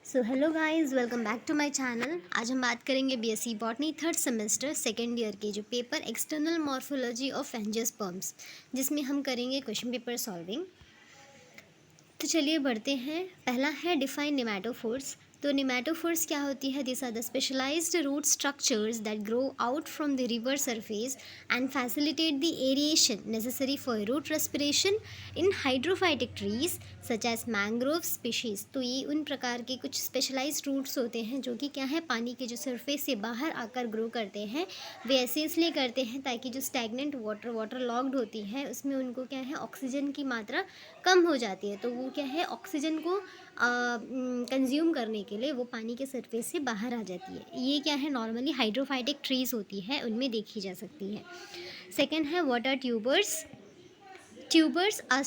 So hello guys, welcome back to my channel. आज हम बात करेंगे BSc botany third semester second year के जो paper external morphology of angiosperms, जिसमें हम करेंगे क्वेश्चन पेपर सॉल्विंग। तो चलिए बढ़ते हैं। पहला है डिफाइन नेमेटोफोर्स। तो नेमेटोफोर्स क्या होती है? This are the specialized root structures that grow out from the river surface and facilitate the aeration necessary for root respiration in hydrophytic trees such as mangrove species. तो ये उन प्रकार के कुछ स्पेशलाइज्ड रूट्स होते हैं जो कि क्या है, पानी के जो सरफेस से बाहर आकर ग्रो करते हैं। वे ऐसे इसलिए करते हैं ताकि जो स्टैगनेंट वाटर लॉक्ड होती है उसमें उनको क्या है, ऑक्सीजन की मात्रा कम हो जाती है। तो वो क्या है, ऑक्सीजन को कंज्यूम करने के लिए वो पानी के सरफेस से बाहर आ जाती है। ये क्या है, नॉर्मली हाइड्रोफाइटिक ट्रीज होती है, उनमें देखी जा सकती है। सेकेंड है what are tubers. Tubers are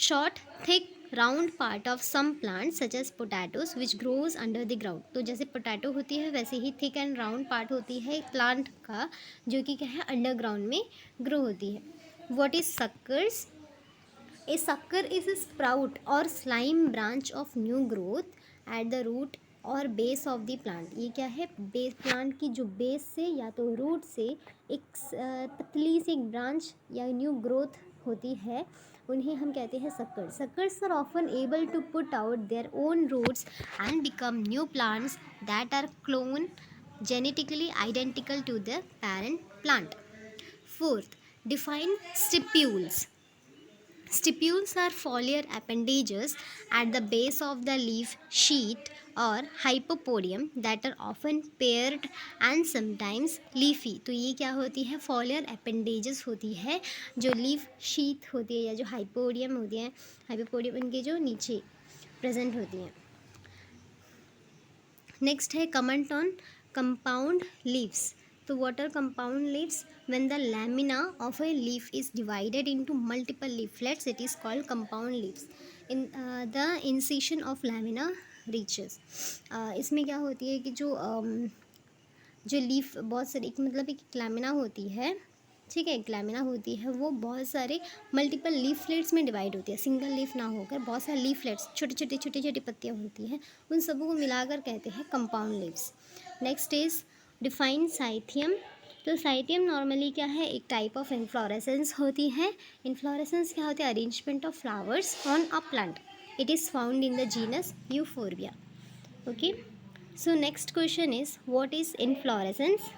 short, thick, round part of some plants such as potatoes which grows under the ground। तो जैसे पोटैटो होती है वैसे ही थिक एंड राउंड पार्ट होती है प्लांट का, जो कि क्या है, अंडरग्राउंड में ग्रो होती है। What is suckers. A sucker is a sprout or slime branch of new growth at the root और बेस ऑफ द प्लांट। ये क्या है, बेस प्लांट की जो बेस से या तो रूट से एक पतली सी एक ब्रांच या न्यू ग्रोथ होती है, उन्हें हम कहते हैं sucker. Suckers are often able to put out their own roots and become new plants that are clone genetically identical to the parent plant. Fourth, define stipules. Stipules are foliar appendages at the base of the leaf sheath or hypopodium that are often paired and sometimes leafy। तो ये क्या होती है, foliar appendages होती है जो leaf sheath होती है या जो हाइपोडियम होती है, हाइपोपोडियम उनके जो नीचे प्रेजेंट होती हैं। नेक्स्ट है कमेंट ऑन कंपाउंड लीव्स। तो what are compound leaves? When the lamina of a leaf is divided into multiple leaflets, it is called compound leaves. In the incision of lamina reaches, इसमें क्या होती है कि जो leaf बहुत सारी मतलब एक लैमिना होती है, ठीक है, एक लैमिना होती है, वो बहुत सारे मल्टीपल लीफलेट्स में डिवाइड होती है। सिंगल लीफ ना होकर बहुत सारे लीफलेट्स, छोटी छोटी पत्तियाँ होती हैं, उन सबों को मिलाकर कहते हैं compound leaves. Next is define cyathium. तो साइथियम नॉर्मली क्या है, एक टाइप ऑफ इन्फ्लोरेसेंस होती है। इन्फ्लोरेसेंस क्या होती है, arrangement of flowers on a plant. It is found in the genus euphorbia. Okay, so next question is what is inflorescence?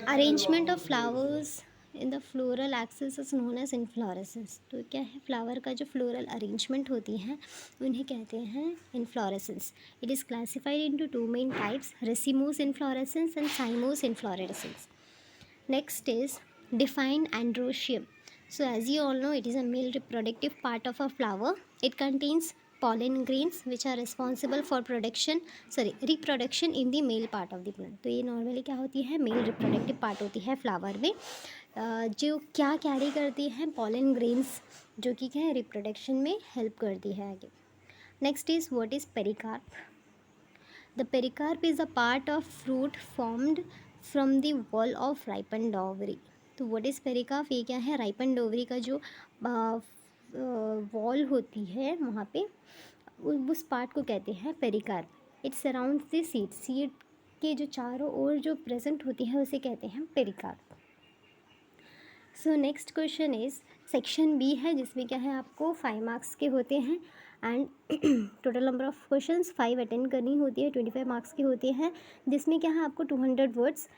Arrangement of flowers in the floral axis is known as inflorescence। तो क्या है, flower का जो floral arrangement होती है उन्हें कहते हैं inflorescence. It is classified into two main types, racemose inflorescence and साइमोस inflorescence. Next is define androecium. So as you all know, it is a male reproductive part of a flower. It contains pollen grains which are responsible for reproduction in the male part of the plant। तो ये normally क्या होती है, male reproductive part होती है flower में, जो क्या कैरी करती है, पॉलन ग्रेन्स, जो कि क्या है, रिप्रोडक्शन में हेल्प करती है आगे। Next is what is pericarp. The pericarp is a part of fruit formed from the wall of ripened ovary। तो what is pericarp? ये क्या है, ripened ovary का जो वॉल होती है वहाँ पे उस पार्ट को कहते हैं pericarp. It surrounds the seed. Seed के जो चारों ओर जो प्रेजेंट होती है उसे कहते हैं pericarp. So next question is section B है, जिसमें क्या है, आपको 5 मार्क्स के होते हैं and total number of questions 5 attend करनी होती है, 25 मार्क्स की होती है, जिसमें क्या है, आपको 200 वर्ड्स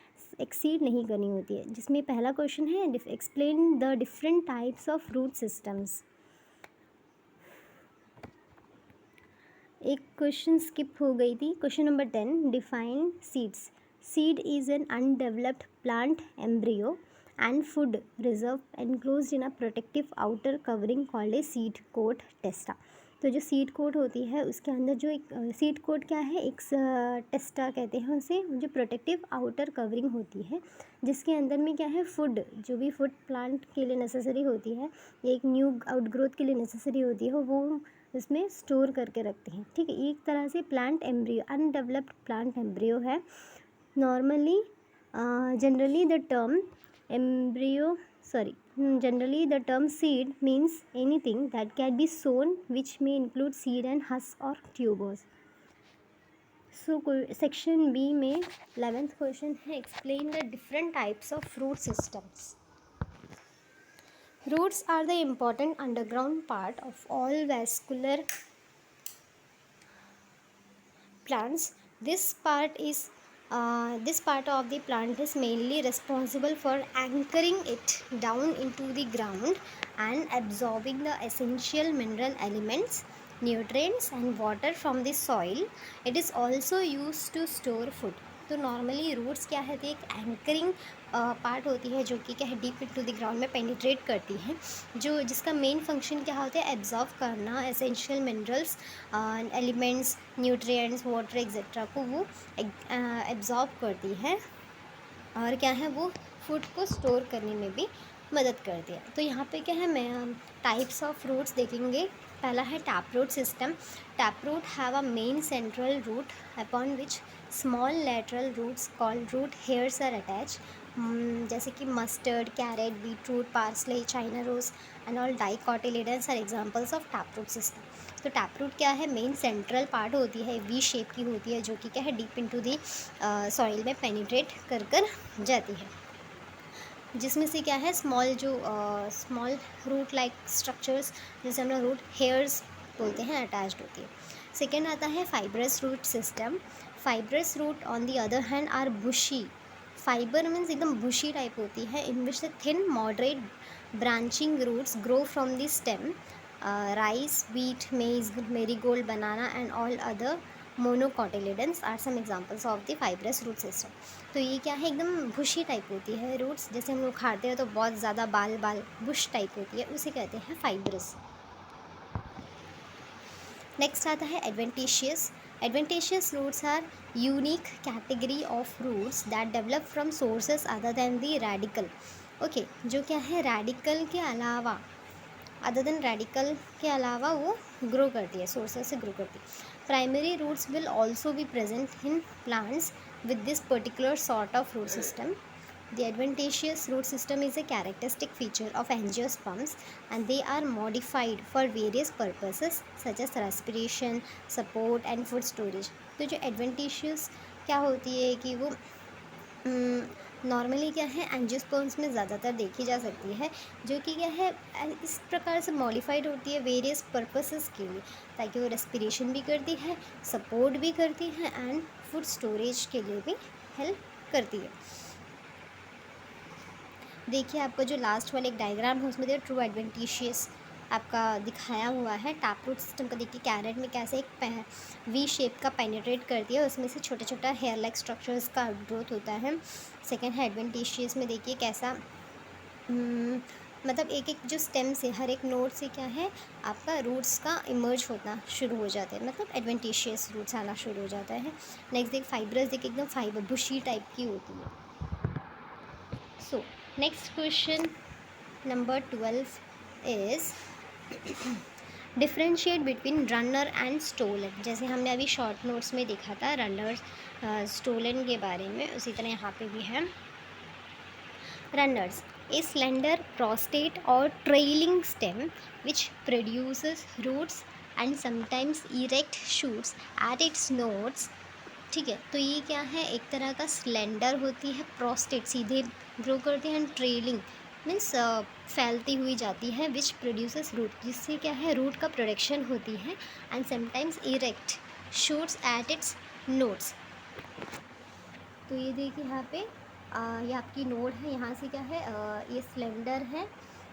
एक्सीड नहीं करनी होती है। जिसमें पहला क्वेश्चन है explain the different types of root systems. एक क्वेश्चन स्किप हो गई थी, question number 10 define seeds. Seed is an undeveloped plant embryo and food reserve enclosed in a protective outer covering called a seed coat testa। तो जो seed coat होती है उसके अंदर जो एक सीड कोट क्या है, एक टेस्टा कहते हैं उसे, जो प्रोटेक्टिव आउटर कवरिंग होती है, जिसके अंदर में क्या है, फूड, जो भी फूड प्लांट के लिए नेसेसरी होती है या एक न्यू आउटग्रोथ के लिए नेसेसरी होती है वो उसमें स्टोर करके रखते हैं। ठीक है, एक तरह से plant embryo, undeveloped plant embryo है। Normally generally the term embryo Generally, the term seed means anything that can be sown, which may include seed and husk or tubers. So section B में 11th question है, explain the different types of root systems. Roots are the important underground part of all vascular plants. This part of the plant is mainly responsible for anchoring it down into the ground and absorbing the essential mineral elements, nutrients and water from the soil. It is also used to store food. तो normally roots क्या है, एक anchoring part होती है जो कि क्या है डीप इनटू द ग्राउंड में पेनिट्रेट करती है, जो जिसका मेन फंक्शन क्या होता है, एब्जॉर्ब करना essential minerals, elements, nutrients, water etcetera को वो एब्जॉर्ब करती है और क्या है वो फूड को स्टोर करने में भी मदद करती है. तो यहाँ पे क्या है, मैं टाइप्स ऑफ रूट्स देखेंगे. पहला है tap root system. Tap root have a main central root upon which small lateral roots called root hairs are attach. जैसे कि mustard, carrot, beetroot, parsley, China rose and all dicotyledons are examples of tap root system. तो tap root क्या है, main central part होती है, V shape की होती है, जो कि क्या है डीप इनटू दी सॉइल में पेनिट्रेट कर जाती है, जिसमें से क्या है स्मॉल रूट लाइक स्ट्रक्चर्स, जैसे हम लोग रूट हेयर्स बोलते हैं, अटैच्ड होती है. सेकेंड आता है fibrous root system. Fibrous root on the other hand are bushy. Fibre means एकदम बुशी टाइप होती है, in which the thin moderate branching roots grow from the stem. Rice, wheat, maize, marigold, banana and all other monocotyledons are some examples of the fibrous root system. तो ये क्या है, एकदम bushy type होती है roots, जैसे हम लोग खाते हैं तो बहुत ज़्यादा बाल बुश टाइप होती है, उसे कहते हैं फाइब्रस. नेक्स्ट आता है adventitious. Adventitious roots are unique category of roots that develop from sources other than the radicle. Okay, जो क्या है रेडिकल के अलावा, अदर देन रेडिकल के अलावा वो ग्रो करती है, सोर्सेस से ग्रो करती है. Primary roots will also be present in plants with this particular sort of root system. The adventitious root system is a characteristic feature of angiosperms and they are modified for various purposes such as respiration, support and food storage. तो जो adventitious क्या होती है कि वो normally क्या है angiosperms में ज़्यादातर देखी जा सकती है, जो कि क्या है इस प्रकार से मॉडिफाइड होती है वेरियस पर्पसेस के लिए, ताकि वो रेस्पिरेशन भी करती है, सपोर्ट भी करती है एंड फूड स्टोरेज के लिए भी हेल्प करती है. देखिए आपका जो लास्ट वाला एक डायग्राम है उसमें ट्रू एडवेंटिशियस आपका दिखाया हुआ है. टैप रूट सिस्टम का देखिए कैरेट में कैसे एक वी शेप का पेनिट्रेट करती है, उसमें से छोटा छोटा हेयर लाइक स्ट्रक्चर्स का ग्रोथ होता है. सेकेंड है एडवेंटिशियस में देखिए कैसा मतलब एक एक जो स्टेम से हर एक नोड से क्या है आपका रूट्स का इमर्ज होना शुरू हो जाते हैं, मतलब एडवेंटिशियस रूट्स आना शुरू हो जाता है. नेक्स्ट देख फाइब्रस देखिए एकदम फाइबर बुशी टाइप की होती है. So next question number 12 is differentiate between runner and stolon. जैसे हमने अभी शॉर्ट नोट्स में देखा था रनर स्टोलन के बारे में, उसी तरह यहाँ पे भी है. Runners a slender prostrate or trailing stem which produces roots and sometimes erect shoots at its nodes. ठीक है, तो ये क्या है, एक तरह का स्लेंडर होती है, प्रोस्टेट सीधे ग्रो करती है, एंड ट्रेलिंग मीन्स फैलती हुई जाती है, विच प्रोड्यूसेस रूट, जिससे क्या है रूट का प्रोडक्शन होती है, and sometimes erect shoots at its nodes. तो ये देखिए यहाँ पे ये आपकी नोड है, यहाँ से क्या है ये सिलेंडर है,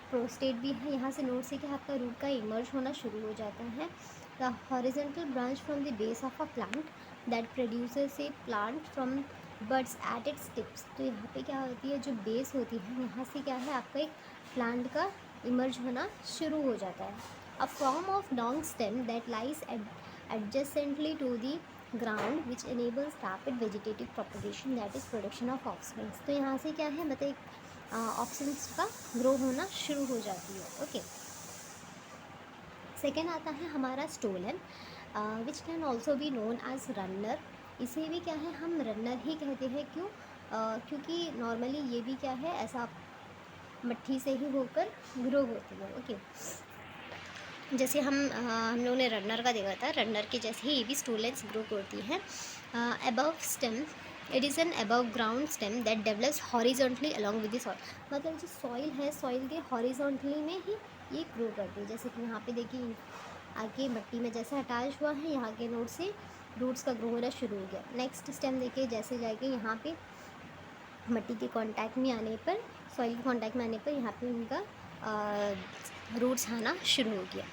प्रोस्टेट भी है, यहाँ से नोड से क्या आपका रूट का इमर्ज होना शुरू हो जाता है. The horizontal branch from the base of a plant that produces A plant from buds at its tips. तो यहाँ पे क्या होती है, जो बेस होती है यहाँ से क्या है आपका एक प्लांट का इमर्ज होना शुरू हो जाता है. A form of long stem that lies adjacently to the ground which enables rapid vegetative propagation, that is production of offsprings. तो यहाँ से क्या है मतलब ऑप्शंस का ग्रो होना शुरू हो जाती है. ओके, सेकेंड आता है हमारा stolon which can also be known as runner. इसे भी क्या है हम रनर ही कहते हैं. क्यों? क्योंकि नॉर्मली ये भी क्या है ऐसा मट्टी से ही होकर ग्रो होती है। ओके, जैसे हम लोगों ने रनर का देखा था, रनर के जैसे ही ये भी स्टूलेंट्स ग्रो करती है। Above stem, it is an above ground stem that develops horizontally along with the soil. मतलब जो सॉइल है, सॉइल के हॉरिजॉन्टली में ही ये ग्रो करती है। जैसे कि यहाँ पे देखिए आगे मट्टी में जैसे अटैच हुआ है, यहाँ के नोड से रूट्स का ग्रो होना शुरू हो गया। नेक्स्ट स्टेम देखिए जैसे जाके यहाँ पे मट्टी के कांटेक्ट में आने पर, सॉइल के कांटेक्ट में आने पर यहाँ पे उनका रूट्स आना शुरू हो गया।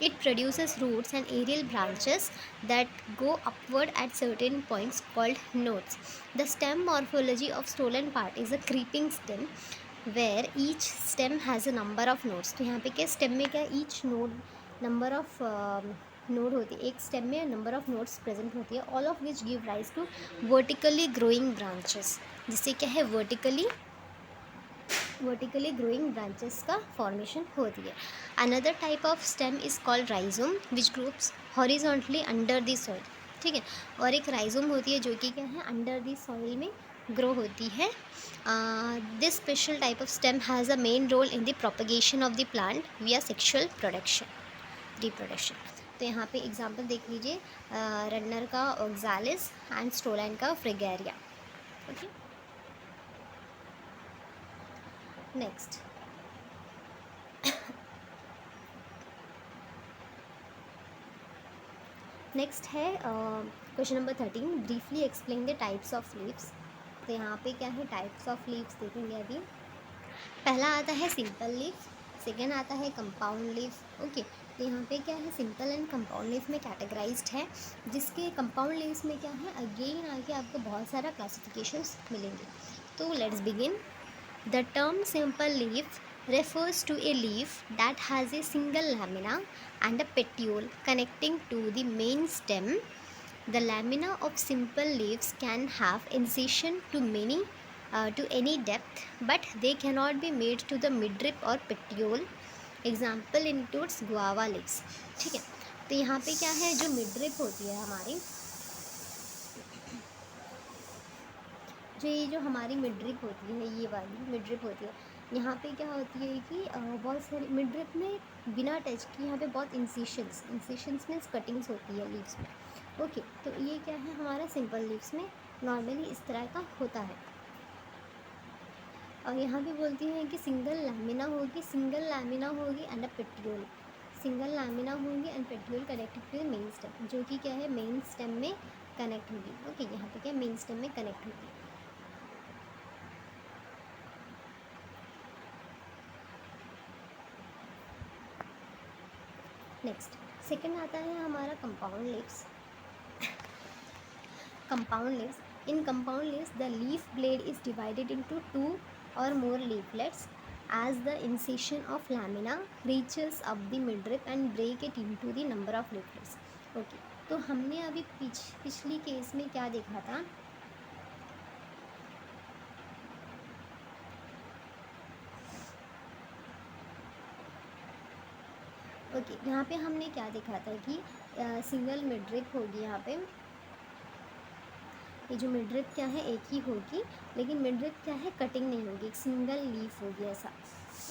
It produces roots and aerial branches that go upward at certain points called nodes. The stem morphology of stolon part is a creeping stem where each stem has a number of nodes. तो यहाँ पे क्या stem में क्या each node number of node होती है, एक stem में नंबर ऑफ नोड्स प्रेजेंट होती है, all of which give rise to vertically growing branches, जिससे क्या है वर्टिकली ग्रोइंग ब्रांचेस का फॉर्मेशन होती है। Another type of stem is called rhizome which groves horizontally under the soil. ठीक है, और एक राइजोम होती है जो कि क्या है अंडर द सॉइल में ग्रो होती है। This special type of stem has a main role in the propagation of the plant via sexual reproduction. तो यहाँ पे एग्जांपल देख लीजिए, रनर का ऑक्सालिस एंड स्टोलैन का फ्रिगेरिया। ओके, नेक्स्ट नेक्स्ट है question number 13, briefly explain the types of leaves. तो यहाँ पे क्या है टाइप्स ऑफ लीव्स देखेंगे अभी। पहला आता है सिंपल लीव्स, सेकेंड आता है कंपाउंड लीव्स। ओके, तो यहाँ पे क्या है सिंपल एंड कंपाउंड लीव्स में कैटेगराइज्ड है, जिसके कंपाउंड लीव्स में क्या है अगेन आगे आपको बहुत सारा क्लासिफिकेशंस मिलेंगे। तो let's begin. The term simple leaf refers to a leaf that has a single lamina and a petiole connecting to the main stem. The lamina of simple leaves can have incision to any depth, but they cannot be made to the midrib or petiole. Example includes guava leaves. ठीक है, तो यहाँ पे क्या है जो midrib होती है हमारी, जो हमारी मिडरिप होती है, ये वाली मिडरिप होती है, यहाँ पे क्या होती है कि बहुत सारी मिडरिप में बिना टच की यहाँ पे बहुत इंसिशंस मीन्स कटिंग्स होती है लीव्स में। ओके, तो ये क्या है हमारा सिंपल लीव्स में नॉर्मली इस तरह का होता है। और यहाँ पे बोलती हैं कि सिंगल लैमिना होगी and a petiole, single lamina होगी and petiole connected to main stem, जो कि क्या है मेन स्टेम में कनेक्ट होगी। ओके, यहाँ पे क्या मेन स्टेम में कनेक्ट होगी। नेक्स्ट सेकंड आता है हमारा compound leaves. Compound leaves, in compound leaves the leaf blade is divided into 2 or more leaflets as the incision of lamina reaches up the midrib and break it into the number of leaflets. Okay, तो हमने अभी पिछली case में क्या देखा था, okay यहाँ पे हमने क्या देखा था कि सिंगल मिडरिप होगी। यहाँ पे ये जो मिडरिप क्या है एक ही होगी, लेकिन मिडरिप क्या है कटिंग नहीं होगी, एक सिंगल लीफ होगी ऐसा।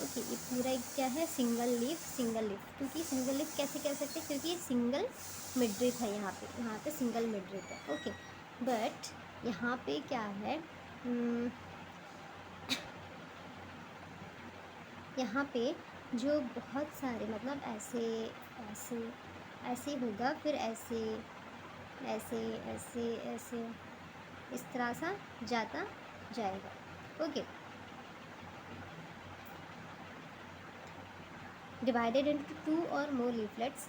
ओके, ये पूरा एक क्या है सिंगल लीफ, क्योंकि सिंगल लीफ कैसे कह सकते हैं, क्योंकि ये सिंगल मिडरिप है, यहाँ पे सिंगल मिडरिप है। ओके, बट यहाँ पे क्या है यहाँ पे जो बहुत सारे मतलब ऐसे ऐसे ऐसे होगा, फिर ऐसे ऐसे ऐसे ऐसे इस तरह सा जाता जाएगा। Okay, divided into 2 or more leaflets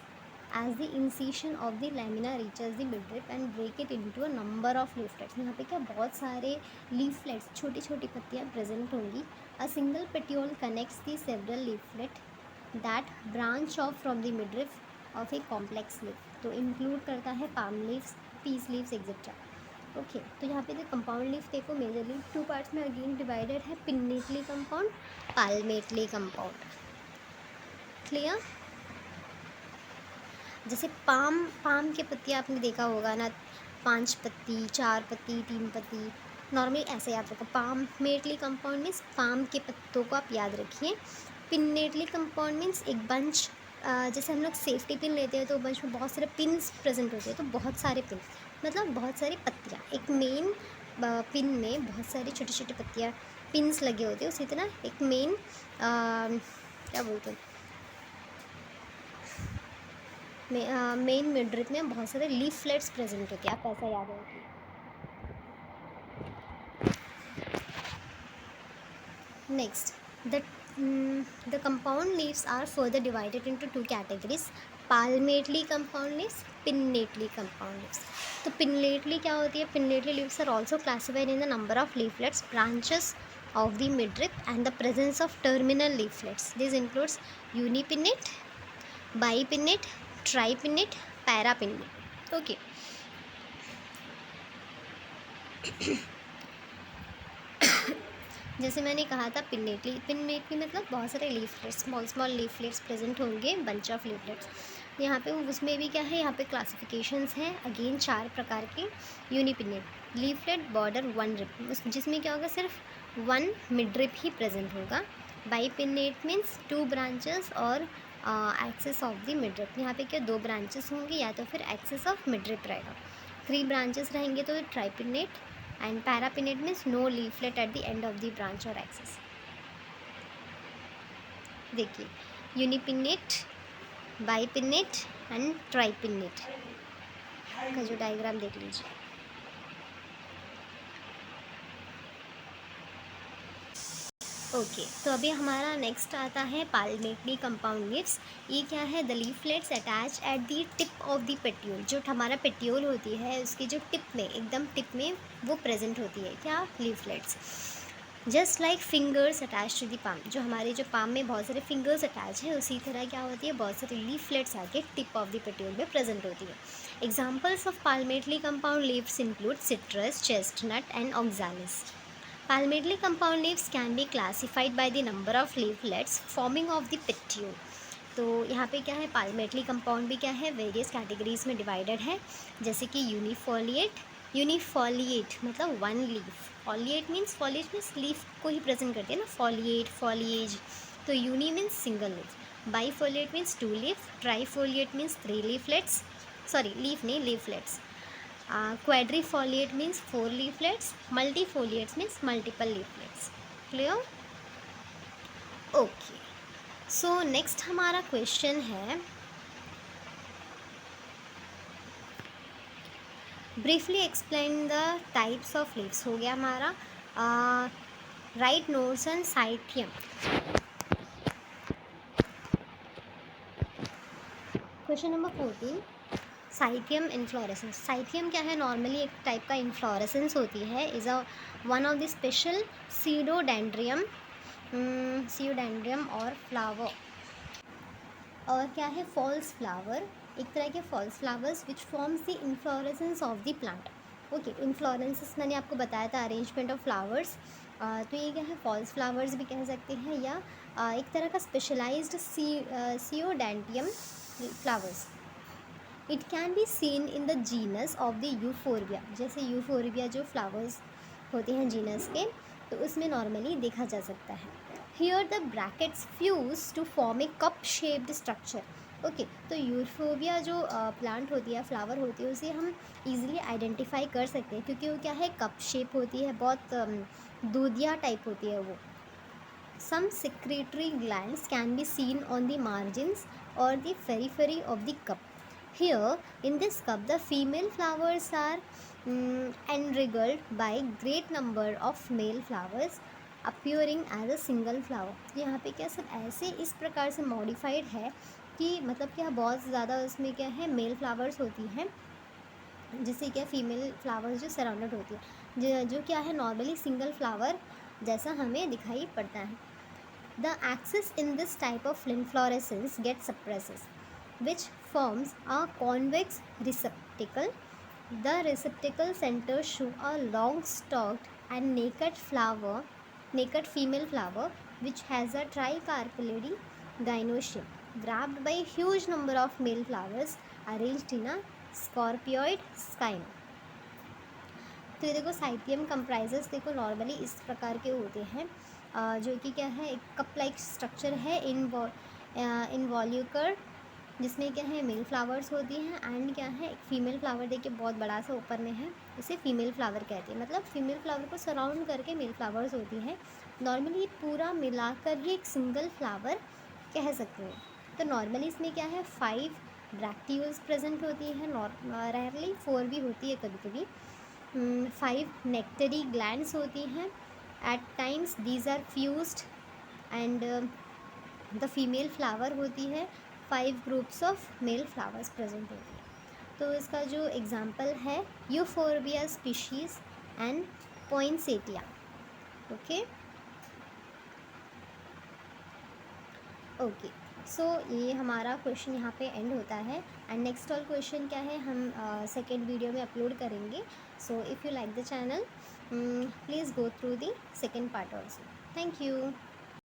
as the incision of the lamina reaches the midrib and break it into a number of leaflets. यहाँ पे क्या बहुत सारे leaflets, छोटी छोटी पत्तियाँ प्रेजेंट होंगी। A single petiole connects the several leaflet that branch off from the midrib of a complex leaf. तो इंक्लूड करता है palm leaves, peace leaves etc. Okay, तो यहाँ पे जो कंपाउंड लीफ देखो मेजरली 2 पार्ट्स में अगेन डिवाइडेड है, पिन्नेटली कंपाउंड, पाल्मेटली कंपाउंड। क्लियर? जैसे पाम के पत्ती आपने देखा होगा ना, 5 पत्ती, 4 पत्ती, 3 पत्ती, नॉर्मली ऐसे याद रखो, पाममेटली कंपाउंड मीन्स पाम के पत्तों को आप याद रखिए। पिन्नेटली कंपाउंड मीन्स एक बंच, जैसे हम लोग सेफ्टी पिन लेते हैं तो बंच में बहुत सारे पिन्स प्रेजेंट होते हैं, तो बहुत सारे पिन मतलब बहुत सारी पत्तियाँ। एक मेन पिन में बहुत सारी छोटी छोटी पत्तियाँ पिन्स लगे होते हैं, उसी तरह एक मेन क्या बोलते हैं, मेन मिडरिप में बहुत सारे लीफलेट्स प्रेजेंट होते हैं, आप ऐसा याद रखिए। Next, the compound leaves are further divided into two categories: palmately compound leaves, pinnately compound leaves. तो pinnately क्या होती है? Pinnately leaves are also classified in the number of leaflets, branches of the midrib, and the presence of terminal leaflets. This includes unipinnate, bipinnate, tripinnate, parapinnate. Okay. जैसे मैंने कहा था pinnately मतलब बहुत सारे leaflets, small small leaflets present होंगे, bunch of leaflets. यहाँ पे उसमें भी क्या है, यहाँ पे क्लासिफिकेशंस हैं अगेन 4 प्रकार के। यूनिपिन्नेट लीफलेट बॉर्डर 1 रिप, जिसमें क्या होगा, सिर्फ 1 मिड रिप ही प्रेजेंट होगा। बाईपिन्नेट मीन्स 2 ब्रांचेस और axis of the mid rib, यहाँ पे क्या 2 ब्रांचेस होंगे या तो फिर एक्सेस ऑफ मिड रिप रहेगा। 3 ब्रांचेस रहेंगे तो ट्राइपिन्नेट, and parapinnate means no leaflet at the end of the branch or axis. देखिए यूनिपिन्नेट, बाईपिन्नेट एंड ट्राइपिन्नेट का जो डायग्राम देख लीजिए। ओके, तो अभी हमारा नेक्स्ट आता है पाल्मेटली कंपाउंड लीव्स। ये क्या है, the leaflets attach at the tip of the petiole. जो हमारा पेट्यूल होती है उसकी जो टिप में, एकदम टिप में वो प्रेजेंट होती है, क्या, leaflets. Just like fingers attach to the palm, जो हमारे जो पाम में बहुत सारे फिंगर्स अटैच है, उसी तरह क्या होती है, बहुत सारे लीफलेट्स आके टिप ऑफ द पेट्यूल में प्रेजेंट होती है। Examples of palmately compound leaves include citrus, chestnut and oxalis. Palmately compound leaves can be classified by the number of leaflets forming of the petiole. तो यहाँ पे क्या है, पाल्मेटली कंपाउंड भी क्या है, वेरियस कैटेगरीज में डिवाइडेड है, जैसे कि यूनिफोलिएट मतलब 1 लीफ, फॉलिएट मीन्स लीफ को ही प्रेजेंट करते हैं ना, फॉलिएट, फॉलिएज। तो uni means single leaf, bifoliate means 2 leaf, trifoliate means 3 leaflets, sorry leaf नहीं, leaflets. Quadrifoliate means 4 leaflets, multifoliates means multiple leaflets. Clear? Okay. So next हमारा क्वेश्चन है, briefly explain the types of leaves. हो गया हमारा। Write notes on Cythium. Question number 14, cyathium inflorescence. Cyathium क्या है, normally एक type का इन्फ्लोरेसेंस होती है, is a one of the special pseudodendrium और फ्लावर, और क्या है, फॉल्स फ्लावर, एक तरह के false flowers which forms the inflorescence of the plant. Okay, inflorescences मैंने आपको बताया था, अरेंजमेंट ऑफ फ्लावर्स। तो ये क्या है, फॉल्स फ्लावर्स भी कह सकते हैं, या एक तरह का specialized cyathium flowers. It can be seen in the genus of the Euphorbia, जैसे यूफोरबिया जो फ्लावर्स होते हैं जीनस के, तो उसमें नॉर्मली देखा जा सकता है। Here the brackets fuse to form a cup shaped structure. Okay, तो यूफोरबिया जो प्लांट होती है, फ्लावर होती है, उसे हम ईजिली आइडेंटिफाई कर सकते हैं, क्योंकि वो क्या है, कप शेप होती है, बहुत दूधिया टाइप होती है वो। Some secretory glands can be seen on the margins or the periphery of the cup. Here, in this cup, the female flowers are enregaled by great number of male flowers appearing as a single flower. यहाँ पे क्या सब ऐसे इस प्रकार से modified है कि मतलब क्या बहुत ज़्यादा उसमें क्या है, मेल फ्लावर्स होती हैं, जिससे क्या फीमेल फ्लावर्स जो सराउंडेड होती है, जो क्या है, नॉर्मली सिंगल फ्लावर जैसा हमें दिखाई पड़ता है। The axis in this type of inflorescence gets suppresses, which forms a convex receptacle. The receptacle centers show a long-stalked and naked female flower, which has a tricarpellary gynoecium, wrapped by a huge number of male flowers arranged in a scorpioid scheme. तो ये देखो साइपियम comprises देखो normally इस प्रकार के होते हैं, जो कि क्या है, एक कप लाइक स्ट्रक्चर है इन वॉल्यूकर, जिसमें क्या है मेल फ्लावर्स होती हैं एंड क्या है एक फीमेल फ्लावर देखिए बहुत बड़ा सा ऊपर में है, इसे फीमेल फ्लावर कहते हैं, मतलब फीमेल फ्लावर को सराउंड करके मेल फ्लावर्स होती हैं। नॉर्मली पूरा मिलाकर ही एक सिंगल फ्लावर कह सकते हैं। तो नॉर्मली इसमें क्या है 5 ब्रैक्टील्स प्रेजेंट होती है, रेयरली 4 भी होती है कभी कभी। 5 नेक्टरी ग्लैंड्स होती हैं, at times these are fused and the female flower होती है, 5 groups of male flowers present होती है। तो इसका जो एग्जाम्पल है Euphorbia species and poinsettia. Okay okay, so ये हमारा क्वेश्चन यहाँ पे एंड होता है एंड नेक्स्ट ऑल क्वेश्चन क्या है हम सेकेंड वीडियो में अपलोड करेंगे। So if you like the channel please go through the second part also. Thank you.